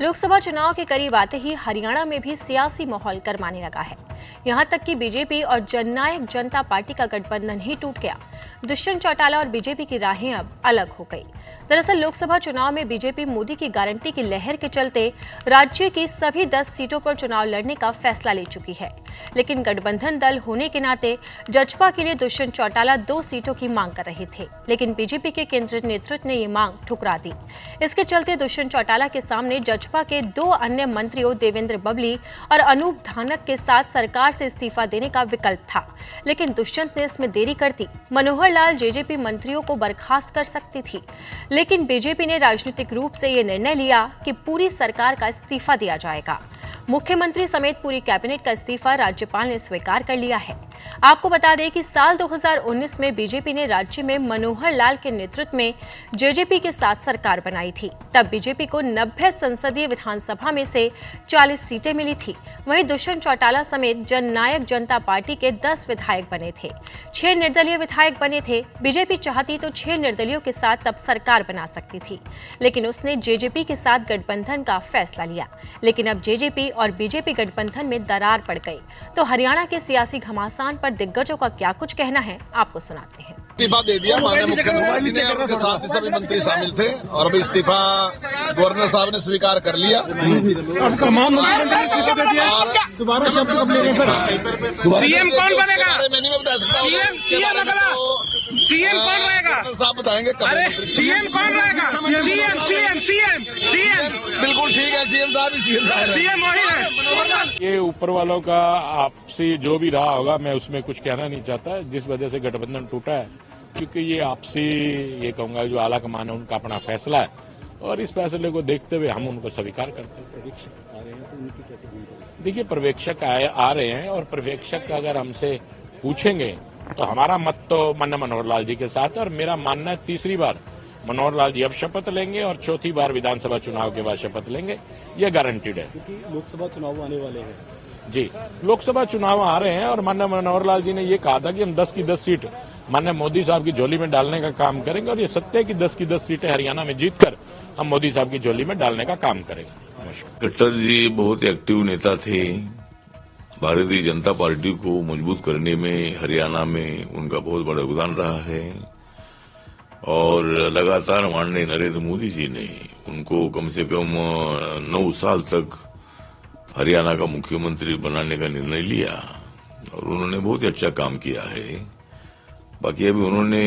लोकसभा चुनाव के करीब आते ही हरियाणा में भी सियासी माहौल गरमाने लगा है। यहां तक कि बीजेपी और जननायक जनता पार्टी का गठबंधन ही टूट गया। दुष्यंत चौटाला और बीजेपी की राहें अब अलग हो गई। दरअसल लोकसभा चुनाव में बीजेपी मोदी की गारंटी की लहर के चलते राज्य की सभी 10 सीटों पर चुनाव लड़ने का फैसला ले चुकी है, लेकिन गठबंधन दल होने के नाते जजपा के लिए दुष्यंत चौटाला 2 सीटों की मांग कर रहे थे, लेकिन बीजेपी के केंद्रीय नेतृत्व ने ये मांग ठुकरा दी। इसके चलते दुष्यंत चौटाला के सामने जजपा के 2 अन्य मंत्रियों देवेंद्र बबली और अनूप धानक के साथ सरकार से इस्तीफा देने का विकल्प था, लेकिन दुष्यंत ने इसमें देरी कर दी। मनोहर लाल जेजेपी मंत्रियों को बर्खास्त कर सकती थी, लेकिन बीजेपी ने राजनीतिक रूप से यह निर्णय लिया कि पूरी सरकार का इस्तीफा दिया जाएगा। मुख्यमंत्री समेत पूरी कैबिनेट का इस्तीफा राज्यपाल ने स्वीकार कर लिया है। आपको बता दें कि साल 2019 में बीजेपी ने राज्य में मनोहर लाल के नेतृत्व में जेजेपी के साथ सरकार बनाई थी। तब बीजेपी को 90 संसदीय विधानसभा में से 40 सीटें मिली थी। वहीं दुष्यंत चौटाला समेत जननायक जनता पार्टी के 10 विधायक बने थे, 6 निर्दलीय विधायक बने थे। बीजेपी चाहती तो 6 निर्दलीयों के साथ तब सरकार बना सकती थी, लेकिन उसने जेजेपी के साथ गठबंधन का फैसला लिया। लेकिन अब जेजेपी और बीजेपी गठबंधन में दरार पड़ गई। तो हरियाणा के सियासी घमासान पर दिग्गजों का क्या कुछ कहना है, आपको सुनाते हैं। इस्तीफा दे दिया माननीय मुख्यमंत्री ने, उनके साथ सभी मंत्री शामिल थे और अभी इस्तीफा गवर्नर साहब ने स्वीकार कर लिया। अब तमाम दोबारा सीएम कौन बनेगा? सीएम कौन रहेगा? साहब बताएंगे। सीएम कौन रहेगा? सीएम बिल्कुल ठीक है, सीएम साहब सीएम वही है। ये ऊपर वालों का आपसी जो भी रहा होगा, मैं उसमें कुछ कहना नहीं चाहता। जिस वजह से गठबंधन टूटा है, क्योंकि ये आपसी, ये कहूंगा जो आला कमान है उनका अपना फैसला है और इस फैसले को देखते हुए हम उनको स्वीकार करते हैं। देखिए, पर्यवेक्षक आ रहे हैं और पर्यवेक्षक अगर हमसे पूछेंगे तो हमारा मत तो माननीय मनोहर लाल जी के साथ है और मेरा मानना है तीसरी बार मनोहर लाल जी अब शपथ लेंगे और चौथी बार विधानसभा चुनाव के बाद शपथ लेंगे, ये गारंटीड है। क्योंकि लोकसभा चुनाव आने वाले हैं। जी, लोकसभा चुनाव आ रहे हैं और माननीय मनोहर लाल जी ने ये कहा था कि हम 10 की 10 सीट माननीय मोदी साहब की झोली में डालने का काम करेंगे और ये सत्य है कि 10 की 10 सीटें हरियाणा में जीतकर हम मोदी साहब की झोली में डालने का काम करेंगे। नमस्कार। खट्टर जी बहुत एक्टिव नेता थे। भारतीय जनता पार्टी को मजबूत करने में हरियाणा में उनका बहुत बड़ा योगदान रहा है और लगातार माननीय नरेंद्र मोदी जी ने उनको कम से कम 9 साल तक हरियाणा का मुख्यमंत्री बनाने का निर्णय लिया और उन्होंने बहुत अच्छा काम किया है। बाकी अभी उन्होंने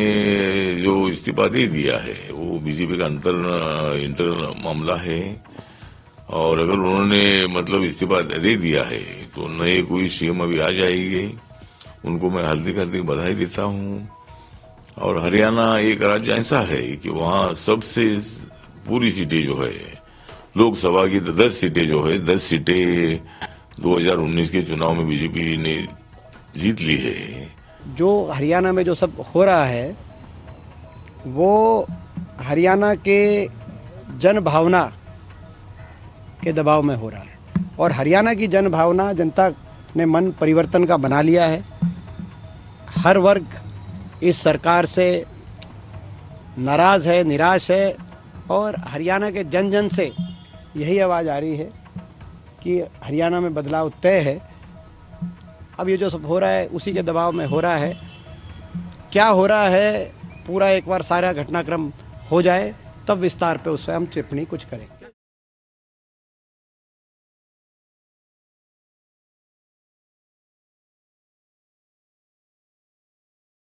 जो इस्तीफा दे दिया है वो बीजेपी का इंटरनल मामला है और अगर उन्होंने मतलब इस्तीफा दे दिया है तो नए कोई सीएम अभी आ जाएंगे, उनको मैं हार्दिक बधाई देता हूं। और हरियाणा एक राज्य ऐसा है कि वहां सबसे पूरी सीटें जो है लोकसभा की 10 सीटें जो है 10 सीटें 2019 के चुनाव में बीजेपी ने जीत ली है। जो हरियाणा में जो सब हो रहा है वो हरियाणा के जन भावना के दबाव में हो रहा है और हरियाणा की जन भावना, जनता ने मन परिवर्तन का बना लिया है। हर वर्ग इस सरकार से नाराज है, निराश है और हरियाणा के जन जन से यही आवाज़ आ रही है कि हरियाणा में बदलाव तय है। अब ये जो सब हो रहा है उसी के दबाव में हो रहा है। क्या हो रहा है पूरा एक बार सारा घटनाक्रम हो जाए तब विस्तार पे उससे हम टिप्पणी कुछ करें।